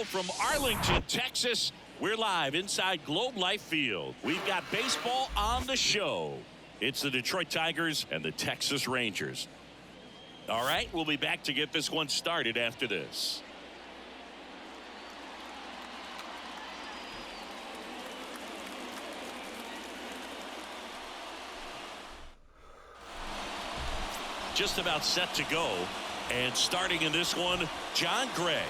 from Arlington, Texas. We're live inside Globe Life Field. We've got baseball on the show. It's the Detroit Tigers and the Texas Rangers. All right, we'll be back to get this one started after this. Just about set to go. And starting in this one, John Gray.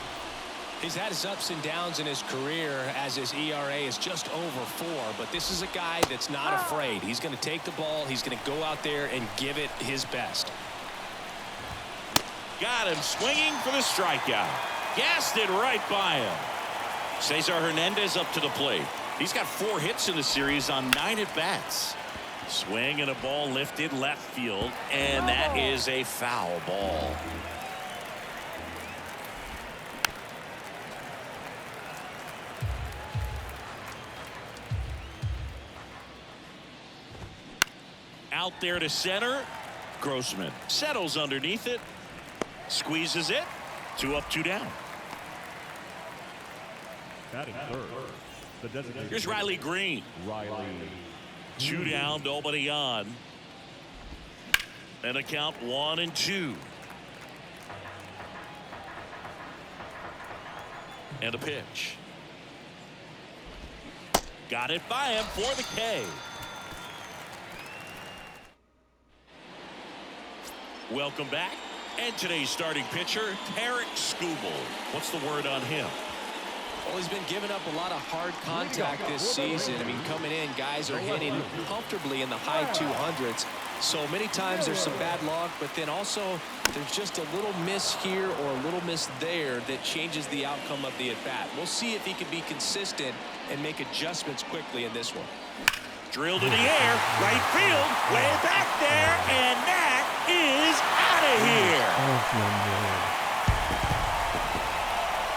He's had his ups and downs in his career as his ERA is just over 4. But this is a guy that's not afraid. He's going to take the ball. He's going to go out there and give it his best. Got him swinging for the strikeout. Gassed it right by him. Cesar Hernandez up to the plate. He's got 4 hits in the series on 9 at-bats. Swing and a ball lifted left field, and that is a foul ball. Out there to center. Grossman settles underneath it. Squeezes it. 2 up, 2 down. Batting third, the designated. Here's Riley Green. 2 down, nobody on. And a count 1-2. And a pitch. Got it by him for the K. Welcome back. And today's starting pitcher, Tarek Skubal. What's the word on him? Well, he's been giving up a lot of hard contact this season. I mean, coming in, guys are hitting comfortably in the high 200s. So many times there's some bad luck, but then also there's just a little miss here or a little miss there that changes the outcome of the at-bat. We'll see if he can be consistent and make adjustments quickly in this one. Drilled in the air, right field, way back there, and that is out of here.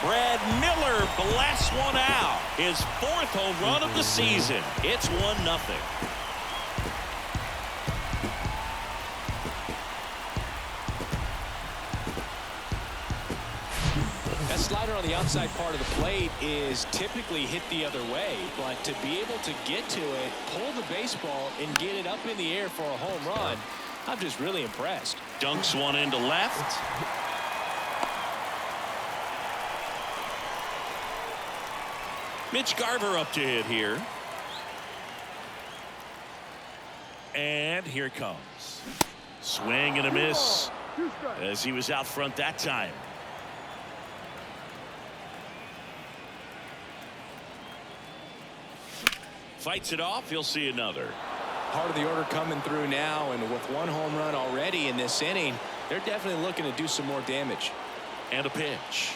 Brad Miller blasts one out. His 4th home run of the season. It's 1-0. That slider on the outside part of the plate is typically hit the other way, but to be able to get to it, pull the baseball, and get it up in the air for a home run, I'm just really impressed. Dunks one into left. Mitch Garver up to hit here. And here it comes. Swing and a miss as he was out front that time. Fights it off. He'll see another. Part of the order coming through now, and with 1 home run already in this inning, they're definitely looking to do some more damage. And a pitch.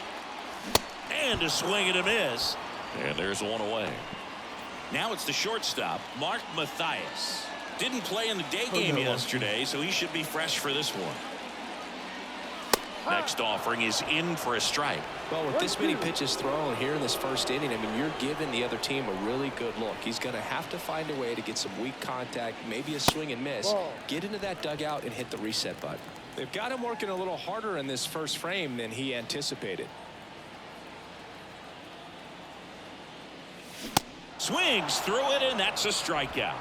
And a swing and a miss. And there's one away. Now it's the shortstop, Mark Mathias. Didn't play in the day game yesterday, so he should be fresh for this one. Next offering is in for a strike. Well, with this many pitches thrown here in this first inning, I mean, you're giving the other team a really good look. He's going to have to find a way to get some weak contact, maybe a swing and miss, get into that dugout and hit the reset button. They've got him working a little harder in this first frame than he anticipated. Swings through it, and that's a strikeout.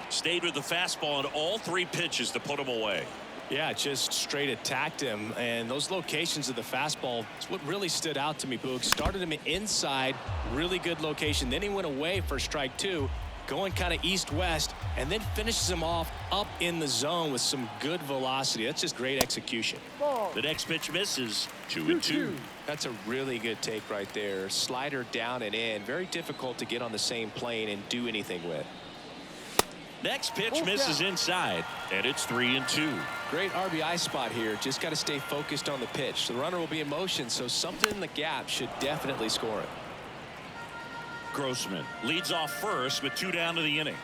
Stayed with the fastball on all 3 pitches to put him away. Yeah, just straight attacked him, and those locations of the fastball is what really stood out to me, Boog. Started him inside, really good location. Then he went away for strike 2, going kind of east-west, and then finishes him off up in the zone with some good velocity. That's just great execution. The next pitch misses. 2-2. That's a really good take right there. Slider down and in. Very difficult to get on the same plane and do anything with. Next pitch misses inside, and it's 3-2. Great RBI spot here. Just got to stay focused on the pitch. The runner will be in motion, so something in the gap should definitely score it. Grossman leads off first with 2 down to the inning.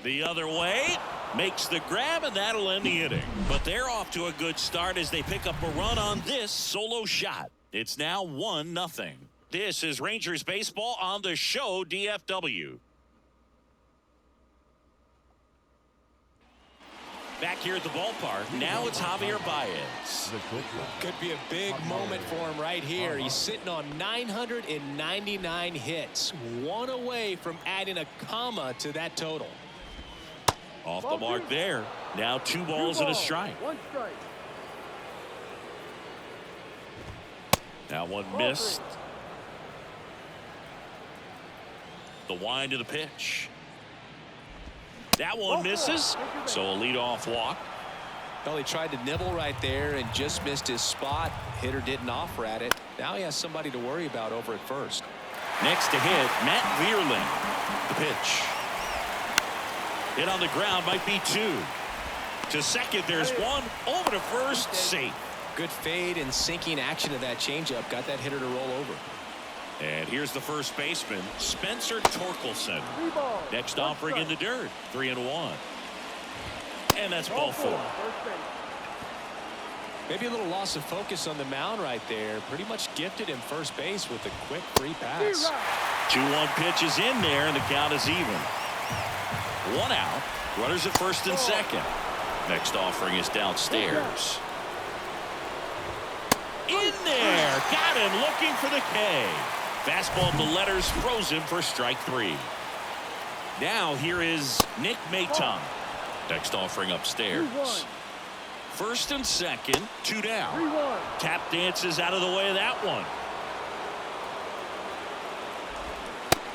The other way, makes the grab, and that'll end the inning. But they're off to a good start as they pick up a run on this solo shot. It's now 1-0. This is Rangers baseball on the show, DFW. Back here at the ballpark, now it's Javier Baez. Could be a big moment for him right here. He's sitting on 999 hits, one away from adding a comma to that total. Off the mark there. Now 2 balls and a strike. 1 strike. Now 1 missed. The wind of the pitch. That one misses. So a leadoff walk. Well, he tried to nibble right there and just missed his spot. Hitter didn't offer at it. Now he has somebody to worry about over at first. Next to hit, Matt Vierling. The pitch. Hit on the ground, might be 2. To second, there's 1. Over to first, safe. Good fade and sinking action of that changeup. Got that hitter to roll over. And here's the first baseman, Spencer Torkelson. Next offering in the dirt, 3-1. And that's ball 4. Maybe a little loss of focus on the mound right there. Pretty much gifted him first base with a quick free pass. 2-1 pitch is in there, and the count is even. 1 out. Runners at first and second. Next offering is downstairs. In there. Got him looking for the K. Fastball to letters, frozen for strike 3. Now here is Nick Maton. Next offering upstairs. First and second, 2 down. Tap dances out of the way of that one.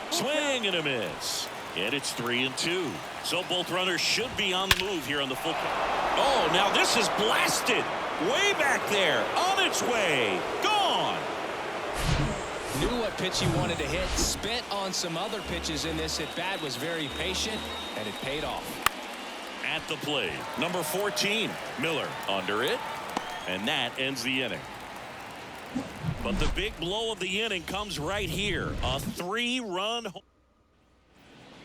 Swing and a miss. And it's 3-2. So both runners should be on the move here on the full. Oh, now this is blasted. Way back there. On its way. Gone. Knew what pitch he wanted to hit. Spent on some other pitches in this at bat. Was very patient, and it paid off. At the plate, number 14, Miller under it. And that ends the inning. But the big blow of the inning comes right here. A 3-run home.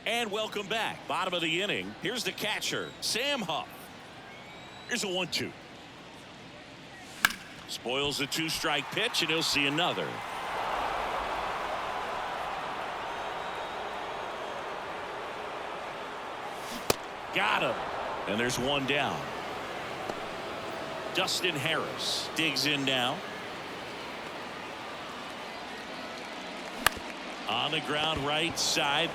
And welcome back. Bottom of the inning. Here's the catcher, Sam Huff. Here's a 1-2. Spoils the 2-strike pitch, and he'll see another. Got him. And there's 1 down. Dustin Harris digs in now. On the ground right side.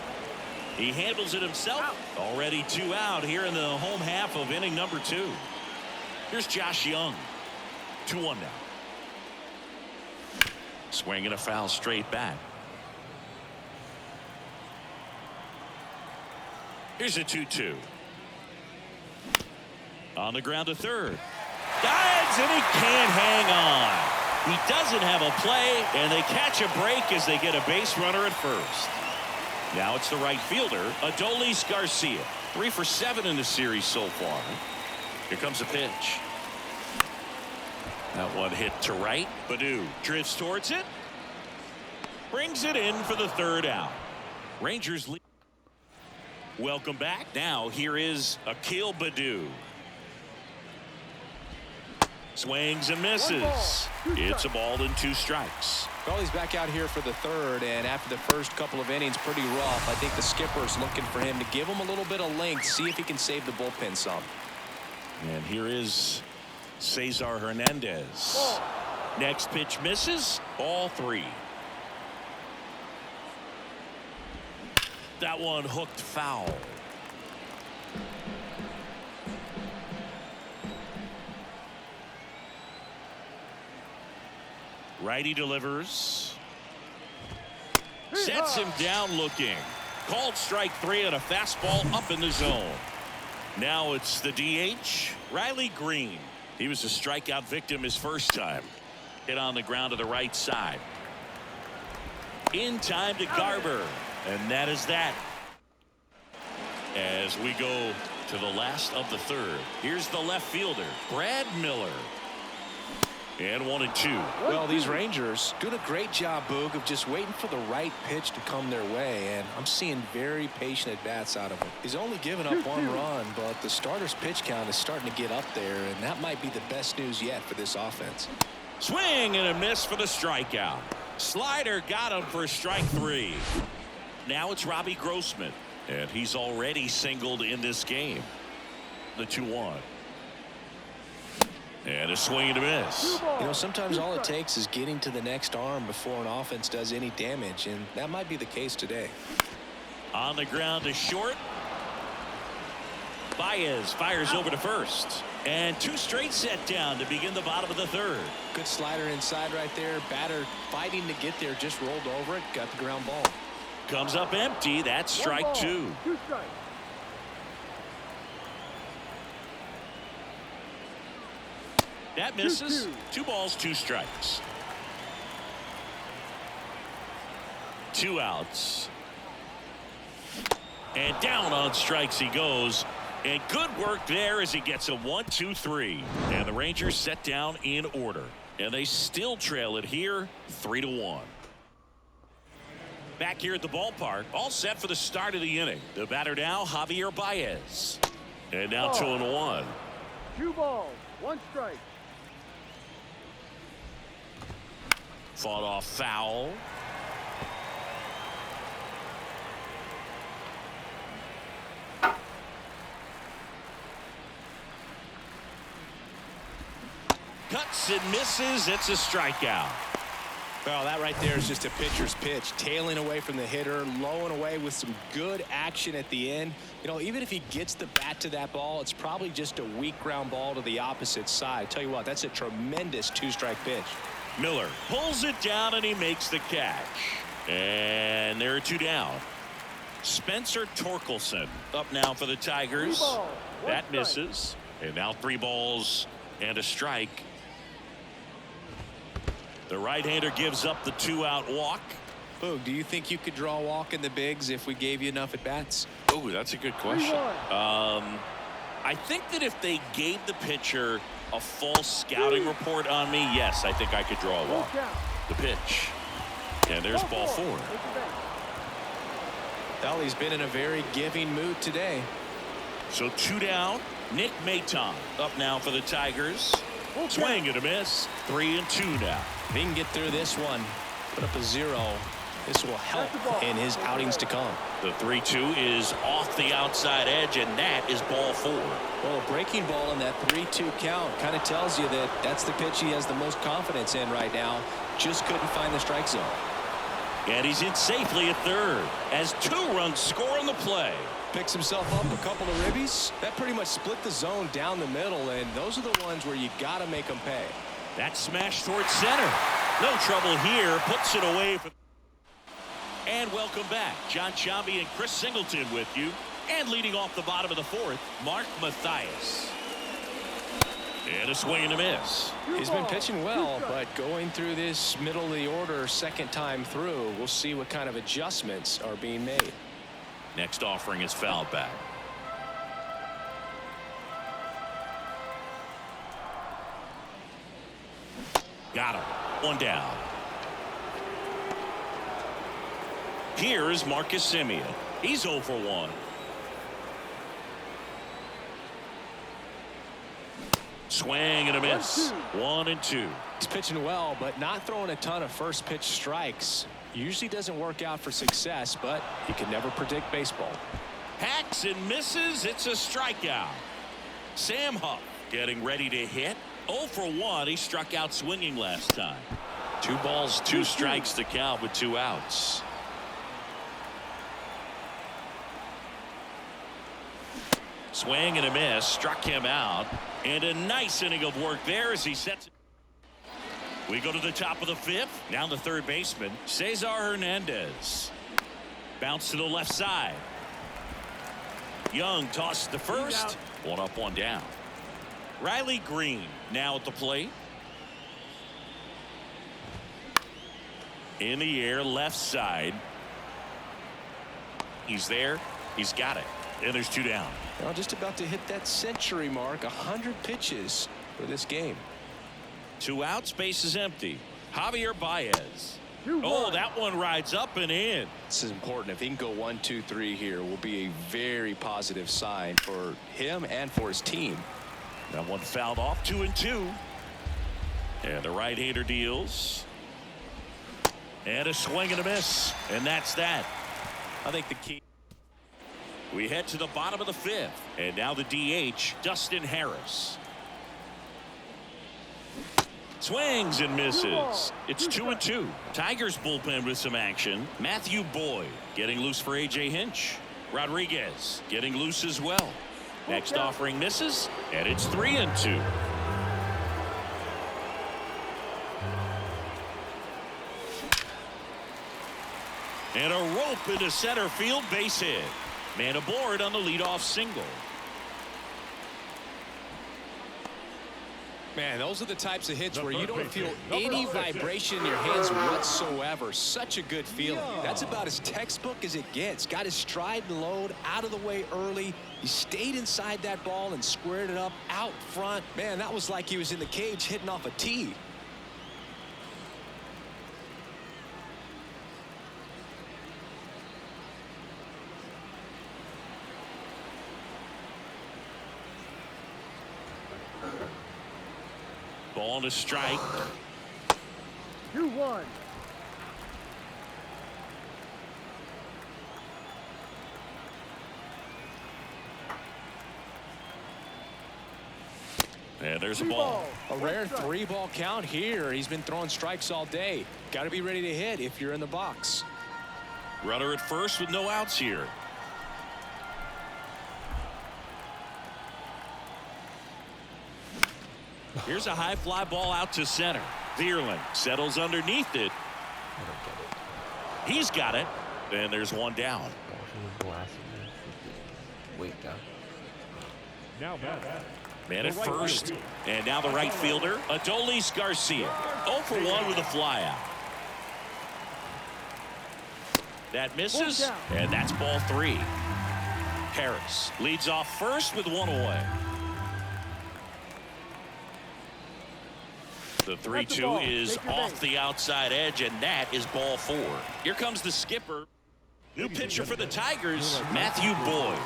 He handles it himself. Already 2 out here in the home half of inning number 2. Here's Josh Young. 2-1 now. Swinging a foul straight back. Here's a 2-2. On the ground to third. Dives, and he can't hang on. He doesn't have a play, and they catch a break as they get a base runner at first. Now it's the right fielder, Adolis Garcia. 3 for 7 in the series so far. Here comes a pitch. That one hit to right. Baddoo drifts towards it. Brings it in for the 3rd out. Rangers lead. Welcome back. Now here is Akil Baddoo. Swings and misses. It's a ball and 2 strikes. Well, he's back out here for the 3rd, and after the first couple of innings, pretty rough. I think the skipper's looking for him to give him a little bit of length, see if he can save the bullpen some. And here is Cesar Hernandez. Next pitch misses. Ball 3. That one hooked foul. Righty delivers. Sets him down looking. Called strike 3 on a fastball up in the zone. Now it's the DH, Riley Green. He was a strikeout victim his first time. Hit on the ground to the right side. In time to Garber. And that is that. As we go to the last of the 3rd. Here's the left fielder, Brad Miller. And 1-2. Well, these Rangers doing a great job, Boog, of just waiting for the right pitch to come their way, and I'm seeing very patient at-bats out of him. He's only given up 1 run, but the starter's pitch count is starting to get up there, and that might be the best news yet for this offense. Swing and a miss for the strikeout. Slider got him for strike 3. Now it's Robbie Grossman, and he's already singled in this game. The 2-1. And a swing and a miss. You know, sometimes all it takes is getting to the next arm before an offense does any damage, and that might be the case today. On the ground to short. Baez fires over to first. And 2 straight set down to begin the bottom of the 3rd. Good slider inside right there. Batter fighting to get there, just rolled over it, got the ground ball. Comes up empty. That's strike 2. 2 strikes. That misses. 2 balls, 2 strikes. 2 outs. And down on strikes he goes. And good work there as he gets a 1-2-3. And the Rangers set down in order. And they still trail it here 3-1. Back here at the ballpark, all set for the start of the inning. The batter now, Javier Baez. And now 2-1. 2 balls, 1 strike. Fought off foul. Cuts and misses. It's a strikeout. Well, that right there is just a pitcher's pitch. Tailing away from the hitter, low and away with some good action at the end. You know, even if he gets the bat to that ball, it's probably just a weak ground ball to the opposite side. Tell you what, that's a tremendous 2-strike pitch. Miller pulls it down and he makes the catch. And there are 2 down. Spencer Torkelson up now for the Tigers. 3 balls, 1 That strike. misses. And now 3 balls and a strike. The right-hander gives up the 2-out walk. Boog, do you think you could draw a walk in the bigs if we gave you enough at-bats? Oh, that's a good question. 3-1. I think that if they gave the pitcher a false scouting report on me, yes, I think I could draw a walk. Full count. The pitch. And there's ball 4. Take the base. Well, he's been in a very giving mood today. So 2 down. Nick Maton up now for the Tigers. Full Swing count. and a miss. 3-2 now. If he can get through this one, put up a 0, this will help in his outings to come. The 3-2 is off the outside edge, and that is ball 4. Well, a breaking ball in that 3-2 count kind of tells you that that's the pitch he has the most confidence in right now. Just couldn't find the strike zone. And he's in safely at 3rd as 2 runs score on the play. Picks himself up a couple of ribbies. That pretty much split the zone down the middle, and those are the ones where you got to make them pay. That smash towards center. No trouble here. Puts it away. And welcome back. John Chambi and Chris Singleton with you. And leading off the bottom of the 4th, Mark Mathias. And a swing and a miss. He's been pitching well, but going through this middle of the order second time through, we'll see what kind of adjustments are being made. Next offering is fouled back. Got him. 1 down. Here is Marcus Semien. He's 0 for 1. Swing and a miss. 1-2. He's pitching well, but not throwing a ton of first pitch strikes. Usually doesn't work out for success, but you can never predict baseball. Hacks and misses. It's a strikeout. Sam Huff getting ready to hit. 0 for 1. He struck out swinging last time. 2 balls, 2 strikes to count with 2 outs. Swing and a miss. Struck him out. And a nice inning of work there as he sets it. We go to the top of the 5th. Now the 3rd baseman, Cesar Hernandez. Bounce to the left side. Young tossed to first. 1 up, 1 down. Riley Green now at the plate. In the air, left side. He's there. He's got it. And there's 2 down. Well, just about to hit that century mark. 100 pitches for this game. 2 outs, base is empty. Javier Baez. 2-1. Oh, that one rides up and in. This is important. If he can go 1, 2, 3 here, will be a very positive sign for him and for his team. That one fouled off. 2-2. And the right-hander deals. And a swing and a miss. And that's that. I think the key. We head to the bottom of the 5th. And now the DH, Dustin Harris. Swings and misses. It's 2-2. Tigers bullpen with some action. Matthew Boyd getting loose for A.J. Hinch. Rodriguez getting loose as well. Next offering misses, and it's 3-2. And a rope into center field, base hit. Man aboard on the leadoff single. Man, those are the types of hits where you don't feel any vibration in your hands whatsoever. Such a good feeling. That's about as textbook as it gets. Got his stride and load out of the way early. He stayed inside that ball and squared it up out front. Man, that was like he was in the cage hitting off a tee. Ball to strike. 2-1. And there's a ball. A rare 3-ball count here. He's been throwing strikes all day. Got to be ready to hit if you're in the box. Runner at first with no outs here. Here's a high fly ball out to center. Vierling settles underneath it. He's got it. And there's one down. Wait down. Now back. Man at first. And now the right fielder, Adolis Garcia. 0 for 1 with a fly out. That misses. And that's ball 3. Harris leads off first with 1 away. The 3-2 is off the outside edge, and that is ball 4. Here comes the skipper. New pitcher for the Tigers, Matthew Boyd.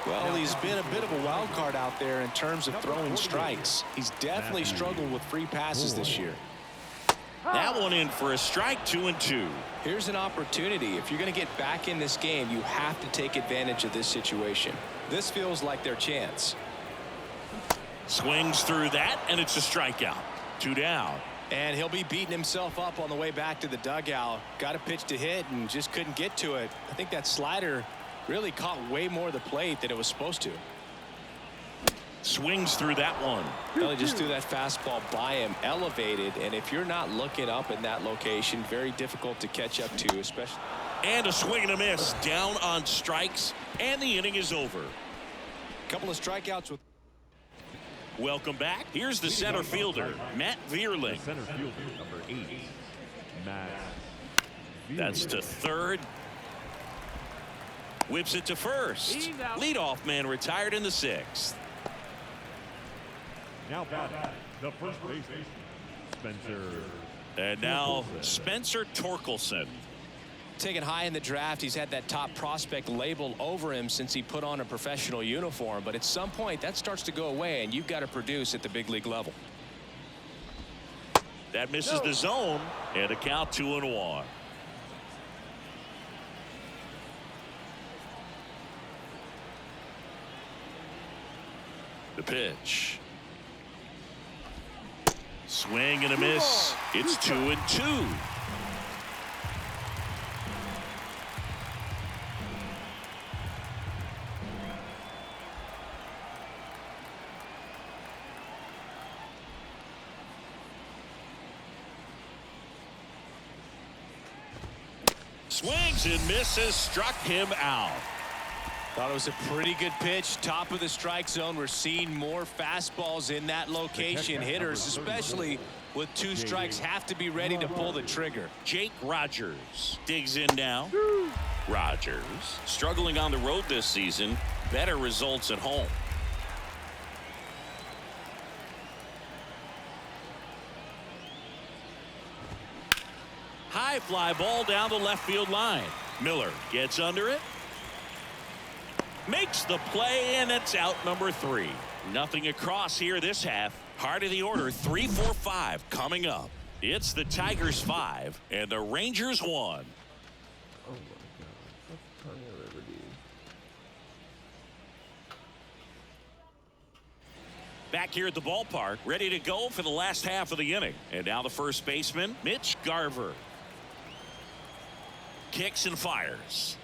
Well, he's been a bit of a wild card out there in terms of throwing strikes. He's definitely struggled with free passes this year. That one in for a strike, 2-2. Here's an opportunity. If you're going to get back in this game, you have to take advantage of this situation. This feels like their chance. Swings through that, and it's a strikeout. 2 down. And he'll be beating himself up on the way back to the dugout. Got a pitch to hit and just couldn't get to it. I think that slider really caught way more of the plate than it was supposed to. Swings through that one. Well, he just threw that fastball by him, elevated, and if you're not looking up in that location, very difficult to catch up to, especially. And a swing and a miss. Down on strikes, and the inning is over. Couple of strikeouts with. Welcome back. Here's the center fielder, Matt Vierling. Center fielder, number 8, Matt. That's to third. Whips it to first. Leadoff man retired in the 6th. Now back, the first baseman, Spencer. And now Spencer Torkelson. Taken high in the draft, he's had that top prospect label over him since he put on a professional uniform, but at some point that starts to go away and you've got to produce at the big league level. That misses the zone, and a count 2-1. The pitch. Swing and a miss. It's 2-2. Swings and misses, struck him out. Thought it was a pretty good pitch, top of the strike zone. We're seeing more fastballs in that location. Hitters, especially with 2 strikes, have to be ready to pull the trigger. Jake Rogers digs in now. Rogers struggling on the road this season. Better results at home. High fly ball down the left field line. Miller gets under it. Makes the play, and it's out number 3. Nothing across here this half. Heart of the order, 3, 4, 5 coming up. It's the Tigers 5 and the Rangers 1. Oh my God, that's the funny I've ever did. back here at the ballpark, ready to go for the last half of the inning. And now the first baseman, Mitch Garver. Kicks and fires.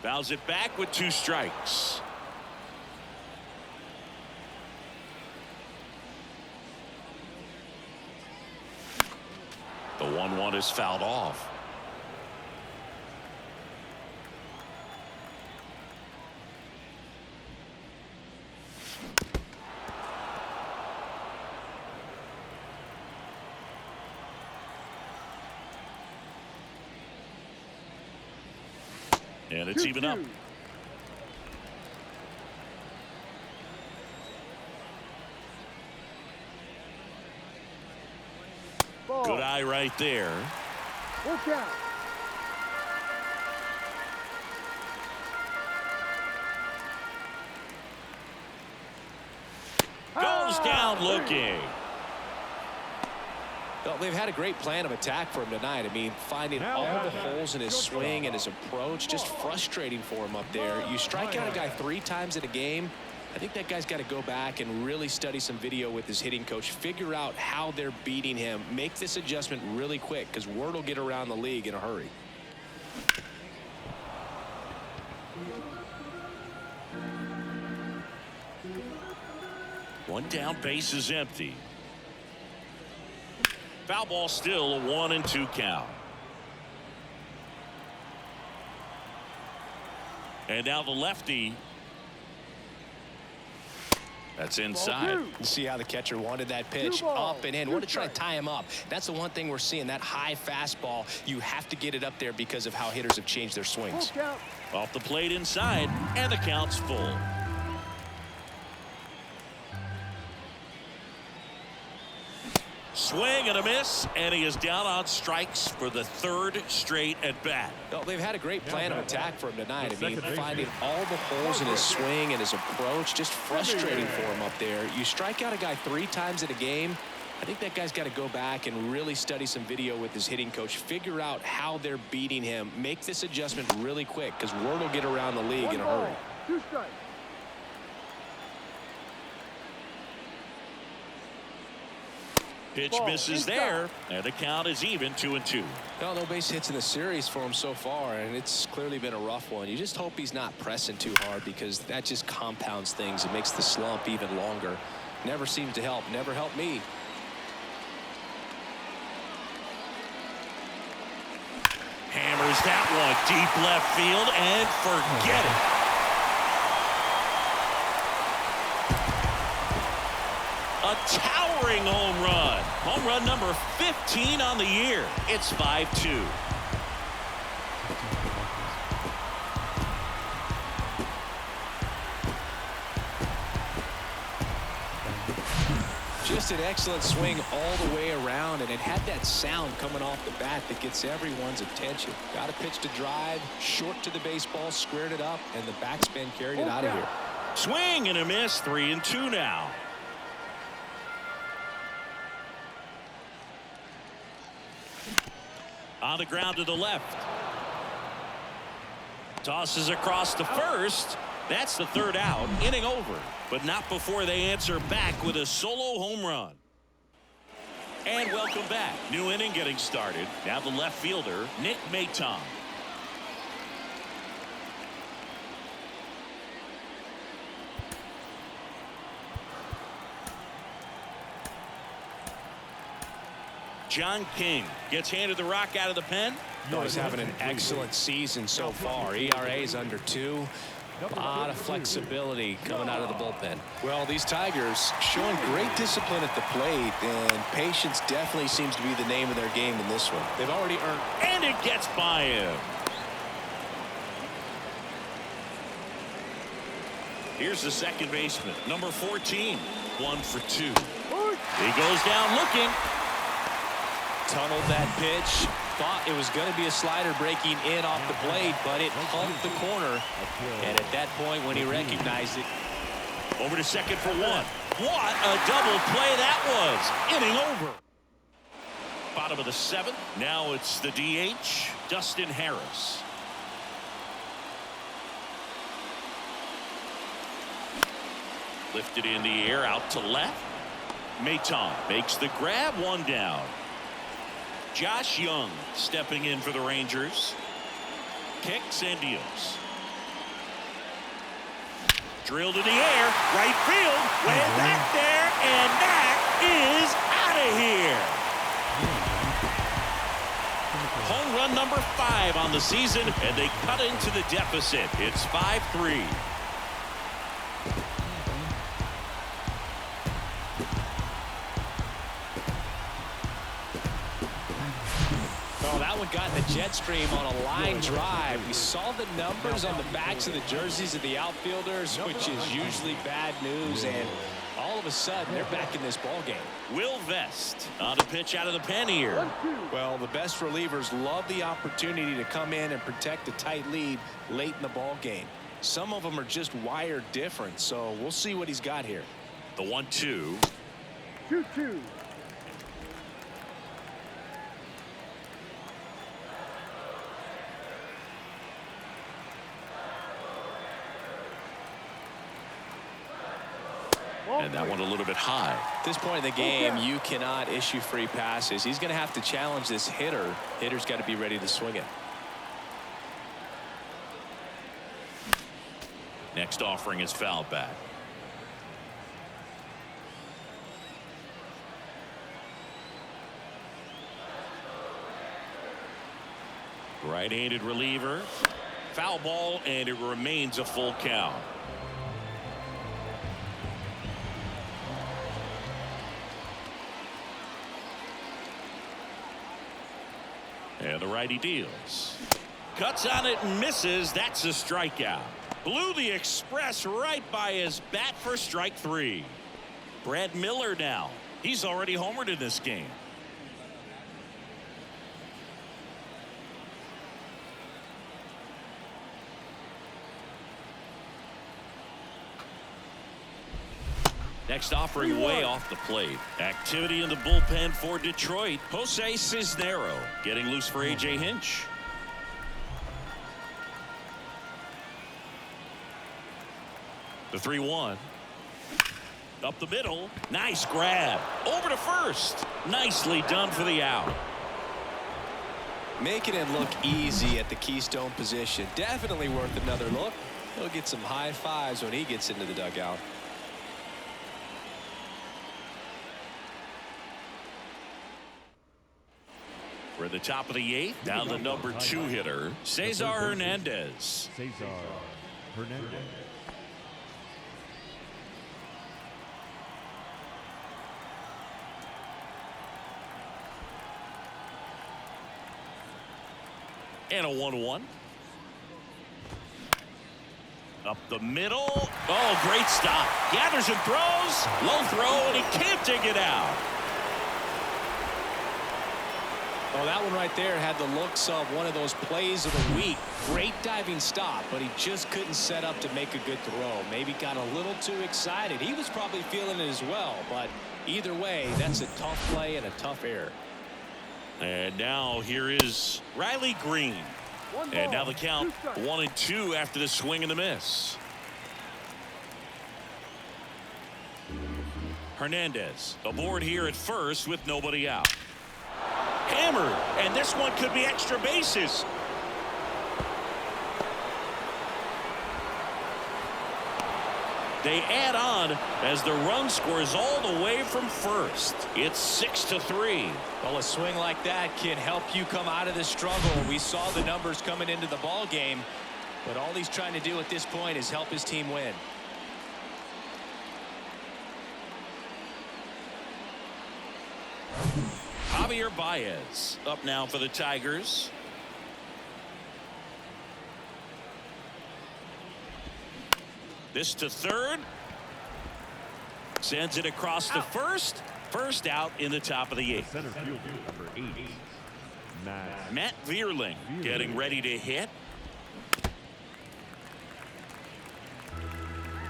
Fouls it back with 2 strikes. The 1-1 is fouled off. And it's even up. Good eye right there. Look out. Goes down looking. Well, they've had a great plan of attack for him tonight. I mean, finding all the holes in his swing and his approach, just frustrating for him up there. You strike out a guy 3 times in a game. I think that guy's got to go back and really study some video with his hitting coach, figure out how they're beating him, make this adjustment really quick, because word will get around the league in a hurry. One down, base is empty. Foul ball, still a 1-2 count. And now the lefty. That's inside. See how the catcher wanted that pitch up and in. Want to try to tie him up. That's the one thing we're seeing, that high fastball. You have to get it up there because of how hitters have changed their swings. Off the plate inside, and the count's full. Swing and a miss, and he is down on strikes for the 3rd straight at bat. Well, they've had a great plan of attack for him tonight. I mean, finding all the holes in his swing and his approach, just frustrating for him up there. You strike out a guy 3 times in a game. I think that guy's got to go back and really study some video with his hitting coach, figure out how they're beating him, make this adjustment really quick, because word will get around the league in a hurry. 2 strikes. Pitch misses there, and the count is even 2-2. Well, no base hits in the series for him so far, and it's clearly been a rough one. You just hope he's not pressing too hard, because that just compounds things. It makes the slump even longer. Never seems to help. Never helped me. Hammers that one deep left field, and forget it. A towering home run. Home run number 15 on the year. It's 5-2. Just an excellent swing all the way around, and it had that sound coming off the bat that gets everyone's attention. Got a pitch to drive, short to the baseball, squared it up, and the backspin carried it out of here. Swing and a miss, 3-2 now. On the ground to the left. Tosses across to first. That's the 3rd out. Inning over. But not before they answer back with a solo home run. And welcome back. New inning getting started. Now the left fielder, Nick Maton. John King gets handed the rock out of the pen. He's having an excellent season so far. ERA is under 2. A lot of flexibility coming out of the bullpen. Well, these Tigers showing great discipline at the plate, and patience definitely seems to be the name of their game in this one. They've already earned. And it gets by him. Here's the second baseman, number 14. 1 for 2. He goes down looking. Tunneled that pitch. Thought it was going to be a slider breaking in off the blade, but it humped the corner. And at that point, when he recognized it. Over to second for 1. What a double play that was. Inning over. Bottom of the 7th. Now it's the DH, Dustin Harris. Lifted in the air out to left. Maton makes the grab, one down. Josh Young stepping in for the Rangers. Kicks and deals. Drilled in the air, right field, way back there, and that is out of here. Home run number 5 on the season, and they cut into the deficit. It's 5-3. Oh, that one got in the jet stream on a line drive. We saw the numbers on the backs of the jerseys of the outfielders, which is usually bad news, and all of a sudden they're back in this ball game. Will Vest on a pitch out of the pen here. Well, the best relievers love the opportunity to come in and protect a tight lead late in the ball game. Some of them are just wired different, so we'll see what he's got here. The 1-2. 2-2. And that one a little bit high. At this point in the game, you cannot issue free passes. He's going to have to challenge this hitter. Hitter's got to be ready to swing it. Next offering is fouled back. Right-handed reliever. Foul ball, and it remains a full count. And the righty deals. Cuts on it and misses. That's a strikeout. Blew the express right by his bat for strike 3. Brad Miller now. He's already homered in this game. Next offering way off the plate. Activity in the bullpen for Detroit. Jose Cisnero getting loose for A.J. Hinch. The 3-1. Up the middle. Nice grab. Over to first. Nicely done for the out. Making it look easy at the Keystone position. Definitely worth another look. He'll get some high fives when he gets into the dugout. We're at the top of the 8th. Down the number 2 hitter, Cesar Hernandez. Cesar Hernandez. And a 1-1. Up the middle. Oh, great stop. Gathers and throws. Low throw, and he can't dig it out. Oh, that one right there had the looks of one of those plays of the week. Great diving stop, but he just couldn't set up to make a good throw. Maybe got a little too excited. He was probably feeling it as well, but either way, that's a tough play and a tough error. And now here is Riley Green. And now the count 1-2 after the swing and the miss. Hernandez aboard here at first with nobody out. Hammered, and this one could be extra bases. They add on as the run scores all the way from first. It's 6-3. Well, a swing like that can help you come out of the struggle. We saw the numbers coming into the ball game, but all he's trying to do at this point is help his team win. Javier Baez up now for the Tigers. This to third. Sends it across to first. First out in the top of the 8th. Center fielder number 8. Matt Vierling getting ready to hit.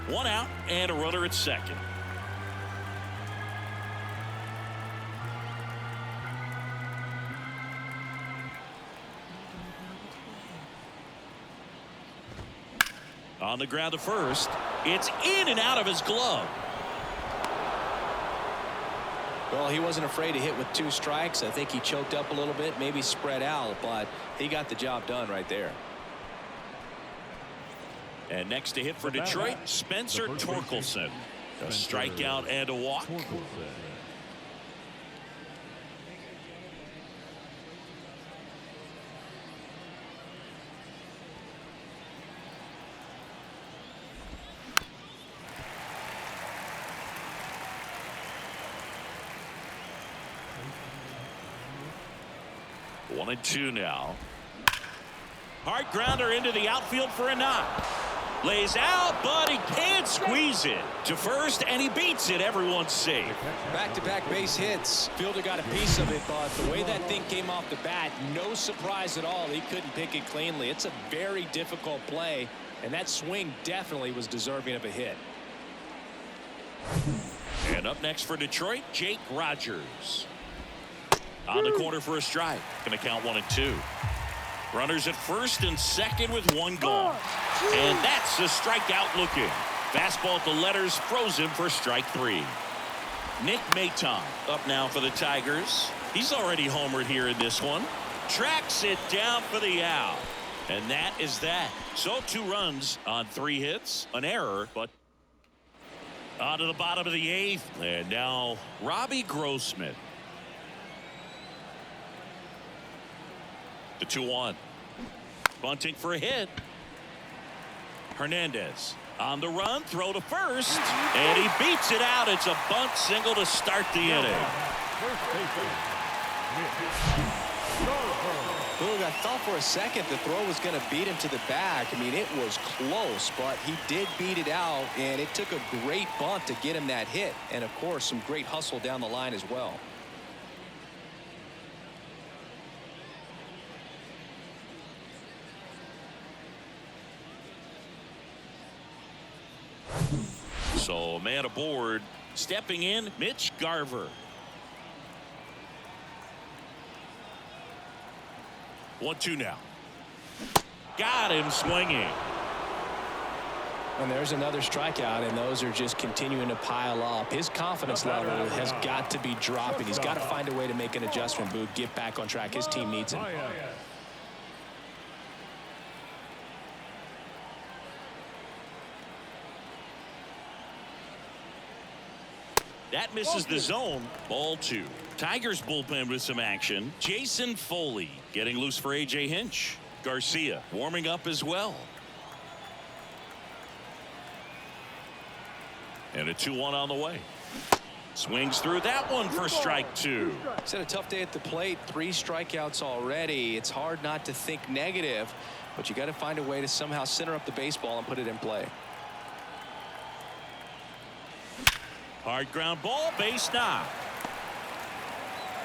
One out and a runner at second. On the ground to first. It's in and out of his glove. Well, he wasn't afraid to hit with 2 strikes. I think he choked up a little bit, maybe spread out, but he got the job done right there. And next to hit for Detroit, Spencer Torkelson. A strikeout and a walk. 1-2 now. Hard grounder into the outfield for a knock. Lays out, but he can't squeeze it to first, and he beats it. Everyone's safe. Back-to-back base hits. Fielder got a piece of it, but the way that thing came off the bat, no surprise at all. He couldn't pick it cleanly. It's a very difficult play, and that swing definitely was deserving of a hit. And up next for Detroit, Jake Rogers. On the corner for a strike. Going to count 1-2. Runners at first and second with 1 gone. And that's a strikeout looking. Fastball at the letters, frozen for strike 3. Nick Maton up now for the Tigers. He's already homered here in this one. Tracks it down for the out. And that is that. So 2 runs on 3 hits. An error, but on to the bottom of the 8th. And now Robbie Grossman. The 2-1. Bunting for a hit. Hernandez on the run, throw to first, and he beats it out. It's a bunt single to start the inning. Look, I thought for a second the throw was going to beat him to the back. I mean, it was close, but he did beat it out, and it took a great bunt to get him that hit. And, of course, some great hustle down the line as well. So, man aboard. Stepping in, Mitch Garver. 1-2 now. Got him swinging. And there's another strikeout, and those are just continuing to pile up. His confidence level has got to be dropping. He's got to find a way to make an adjustment, Boog, get back on track. His team needs him. That misses the zone. Ball 2. Tigers bullpen with some action. Jason Foley getting loose for A.J. Hinch. Garcia warming up as well. And a 2-1 on the way. Swings through that one for strike 2. He's had a tough day at the plate. 3 strikeouts already. It's hard not to think negative, but you got to find a way to somehow center up the baseball and put it in play. Hard ground ball, base knock.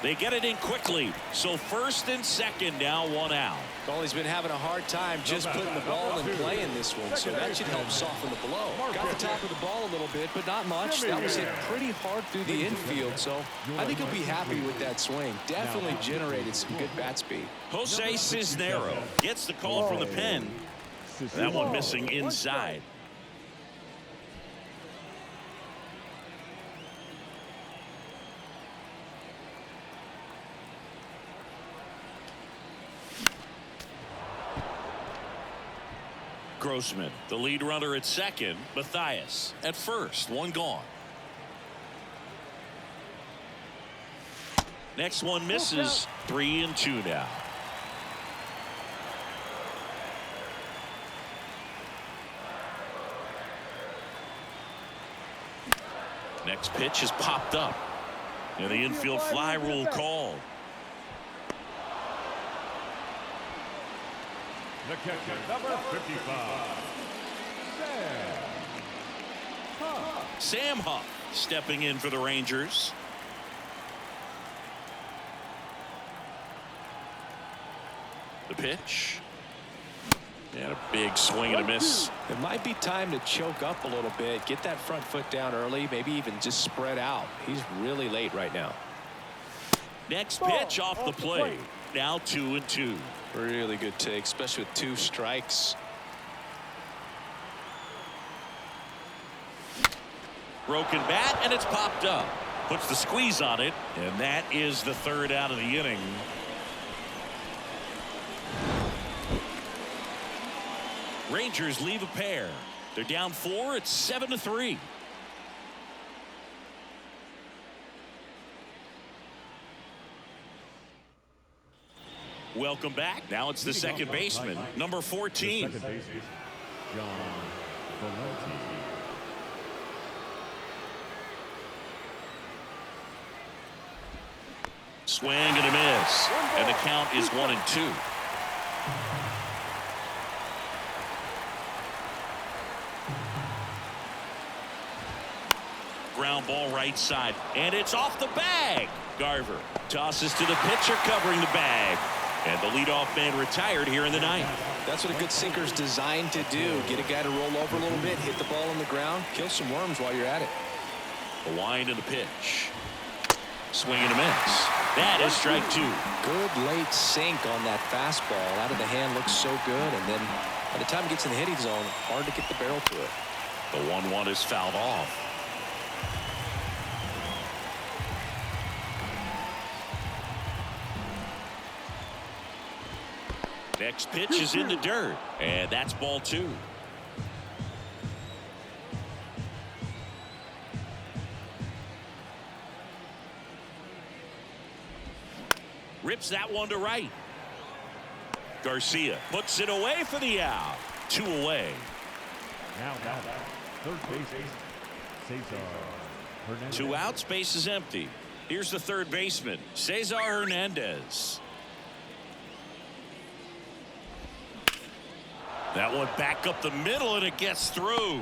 They get it in quickly. So first and second, now 1 out. Well, he's been having a hard time just putting the ball in play in this one, so that should help soften the blow. Got the top of the ball a little bit, but not much. That was hit pretty hard through the infield, so I think he'll be happy with that swing. Definitely generated some good bat speed. Jose Cisnero gets the call from the pen. That one missing inside. Grossman, the lead runner at second. Mathias at first. 1 gone. Next one misses. 3-2 now. Next pitch has popped up. And the infield fly rule called. The catcher, number 55, Sam Huff stepping in for the Rangers. The pitch. And a big swing and a miss. It might be time to choke up a little bit, get that front foot down early, maybe even just spread out. He's really late right now. Next pitch off the plate. Now 2-2. Really good take, especially with 2 strikes. Broken bat, and it's popped up. Puts the squeeze on it, and that is the third out of the inning. Rangers leave a pair. They're down 4. It's 7-3. Welcome back. Now it's the second baseman, number 14. Second baseman, John Valenti. Swing and a miss, and the count is 1-2. Ground ball right side, and it's off the bag. Garver tosses to the pitcher covering the bag, and the leadoff man retired here in the ninth. That's what a good sinker's designed to do. Get a guy to roll over a little bit, hit the ball on the ground, kill some worms while you're at it. The wind and the pitch. Swing and a miss. That is strike 2. Good late sink on that fastball. Out of the hand, looks so good, and then by the time it gets in the hitting zone, hard to get the barrel to it. The 1-1 is fouled off. Next pitch is in the dirt, and that's ball 2. Rips that one to right. Garcia puts it away for the out. 2 away. Now third baseman, Cesar Hernandez. 2 outs, base is empty. Here's the third baseman, Cesar Hernandez. That one back up the middle, and it gets through.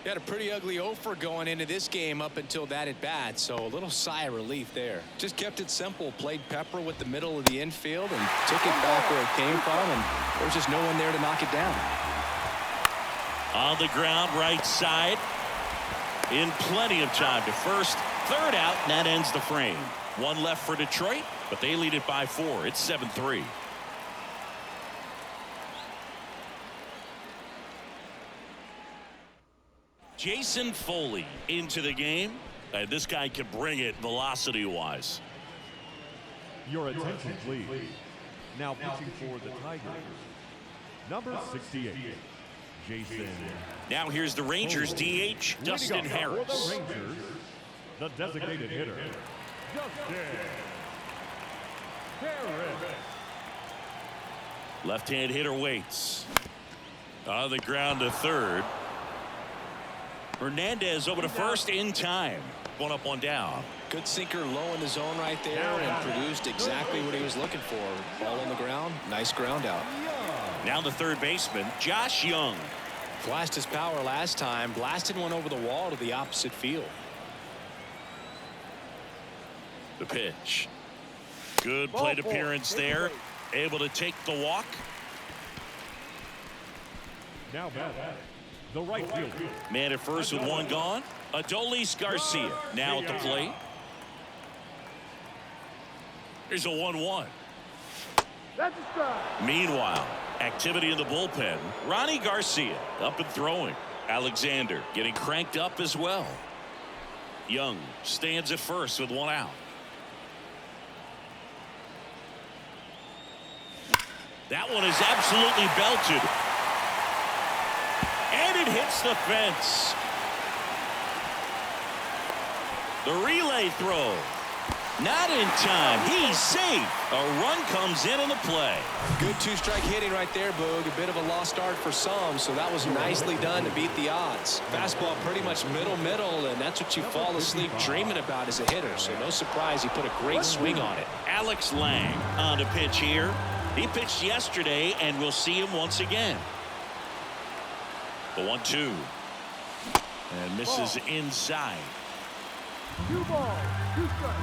He had a pretty ugly offer going into this game up until that at bat, so a little sigh of relief there. Just kept it simple, played pepper with the middle of the infield and took it back where it came from, and there was just no one there to knock it down. On the ground, right side. In plenty of time to first. Third out, and that ends the frame. 1 left for Detroit, but they lead it by 4. It's 7-3. Jason Foley into the game, and this guy can bring it velocity-wise. Your attention, please. Now pitching for the Tigers, number 68, Jason. Now here's the Rangers DH, Dustin For Harris. the Rangers, the designated hitter, Dustin Harris. Left-hand hitter waits. On the ground to third. Hernandez over to first in time. 1 up, 1 down. Good sinker low in the zone right there and produced exactly what he was looking for. Ball on the ground, nice ground out. Now the third baseman, Josh Young. Flashed his power last time, blasted one over the wall to the opposite field. The pitch. Good plate appearance there. Able to take the walk. Now batting, the right fielder. Man at first with 1 gone. Adolis Garcia now at the plate. Here's a 1-1. That's a strike. Meanwhile, activity in the bullpen. Ronnie Garcia up and throwing. Alexander getting cranked up as well. Young stands at first with 1 out. That one is absolutely belted. And it hits the fence. The relay throw. Not in time. He's safe. A run comes in on the play. Good 2-strike hitting right there, Boog. A bit of a lost start for some, so that was nicely done to beat the odds. Fastball pretty much middle, and that's what you fall asleep dreaming about as a hitter, so no surprise he put a great swing on it. Alex Lang on the pitch here. He pitched yesterday, and we'll see him once again. The 1-2. And misses inside. 2 balls, 2 strikes.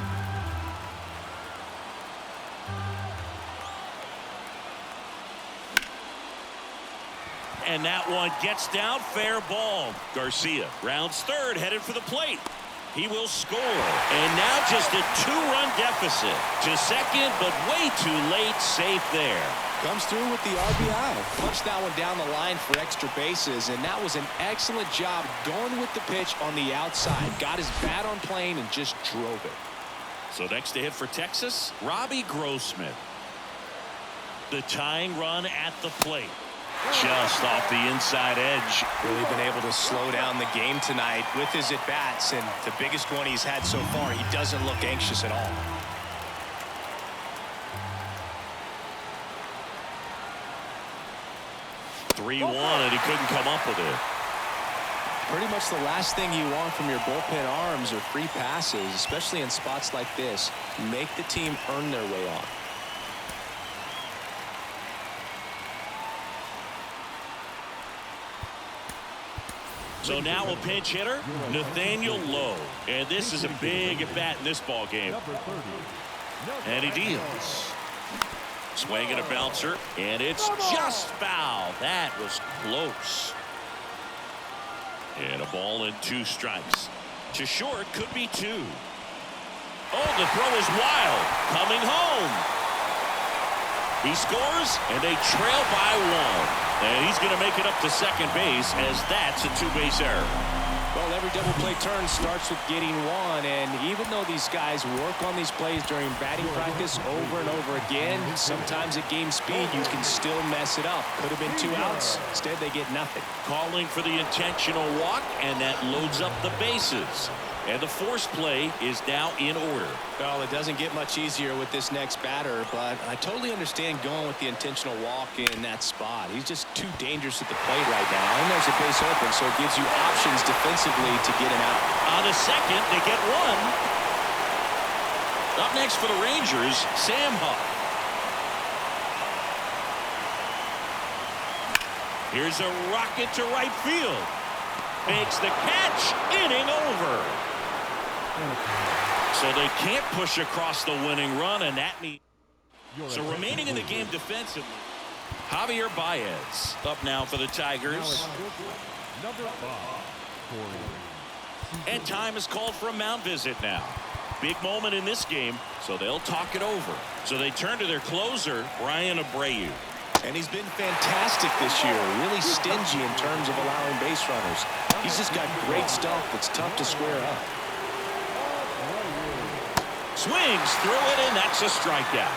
And that one gets down, fair ball. Garcia rounds third, headed for the plate. He will score. And now just a 2-run deficit. To second, but way too late. Safe there. Comes through with the RBI. Punched that one down the line for extra bases, and that was an excellent job going with the pitch on the outside. Got his bat on plane and just drove it. So next to hit for Texas, Robbie Grossman. The tying run at the plate. Just off the inside edge. Really been able to slow down the game tonight with his at-bats, and the biggest one he's had so far, he doesn't look anxious at all. (3-1) and he couldn't come up with it. Pretty much the last thing you want from your bullpen arms are free passes, especially in spots like this. Make the team earn their way on. So now a pinch hitter, Nathaniel Lowe. And this is a big at bat in this ball game. And he deals. Swing and a bouncer, and it's just foul. That was close. And a ball and 2 strikes. To short, could be 2. Oh, the throw is wild. Coming home. He scores, and they trail by 1. And he's going to make it up to second base, as that's a 2-base error. Well, every double play turn starts with getting 1, and even though these guys work on these plays during batting practice over and over again, sometimes at game speed you can still mess it up. Could have been 2 outs. Instead, they get nothing. Calling for the intentional walk, and that loads up the bases. And the forced play is now in order. Well, it doesn't get much easier with this next batter, but I totally understand going with the intentional walk in that spot. He's just too dangerous at the plate right now. And there's a base open, so it gives you options defensively to get him out. On a second, they get 1. Up next for the Rangers, Sam Huff. Here's a rocket to right field. Makes the catch, inning over. So they can't push across the winning run, and that means so remaining in the game defensively. Javier Baez up now for the Tigers. And time is called for a mound visit now. Big moment in this game, so they'll talk it over. So they turn to their closer, Brian Abreu. And he's been fantastic this year. Really stingy in terms of allowing base runners. He's just got great stuff that's tough to square up. Swings through it, and that's a strikeout.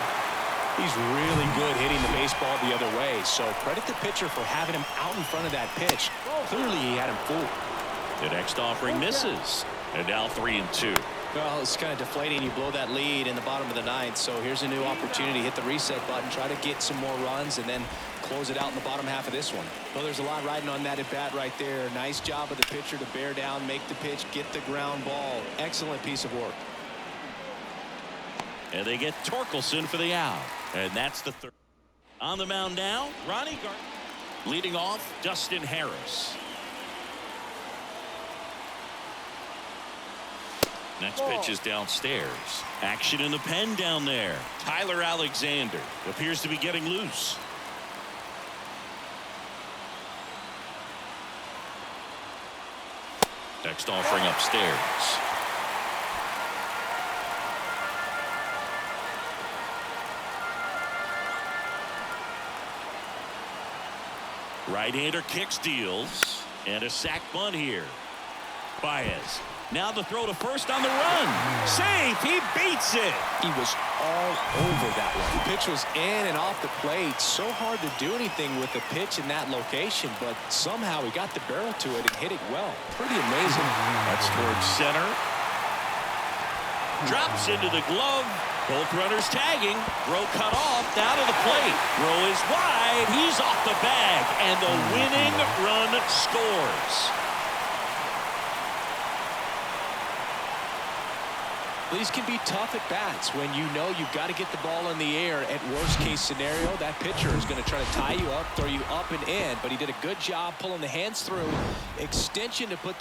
He's really good hitting the baseball the other way. So credit the pitcher for having him out in front of that pitch. Clearly he had him fooled. The next offering misses. And now 3-2. Well, it's kind of deflating. You blow that lead in the bottom of the 9th. So here's a new opportunity. Hit the reset button. Try to get some more runs and then close it out in the bottom half of this one. Well, there's a lot riding on that at bat right there. Nice job of the pitcher to bear down, make the pitch, get the ground ball. Excellent piece of work. And they get Torkelson for the out. And that's the 3rd. On the mound now, Ronnie Gardner. Leading off, Dustin Harris. Next pitch is downstairs. Action in the pen down there. Tyler Alexander appears to be getting loose. Next offering upstairs. Right-hander kicks, deals, and a sac bunt here. Baez. Now the throw to first on the run. Safe. He beats it. He was all over that one. The pitch was in and off the plate. So hard to do anything with the pitch in that location, but somehow he got the barrel to it and hit it well. Pretty amazing. That's towards center. Drops into the glove. Both runners tagging. Throw cut off. Down to the plate. Throw is wide. He's off the bag. And the winning run scores. These can be tough at bats when you know you've got to get the ball in the air. At worst case scenario, that pitcher is going to try to tie you up, throw you up and in, but he did a good job pulling the hands through. Extension to put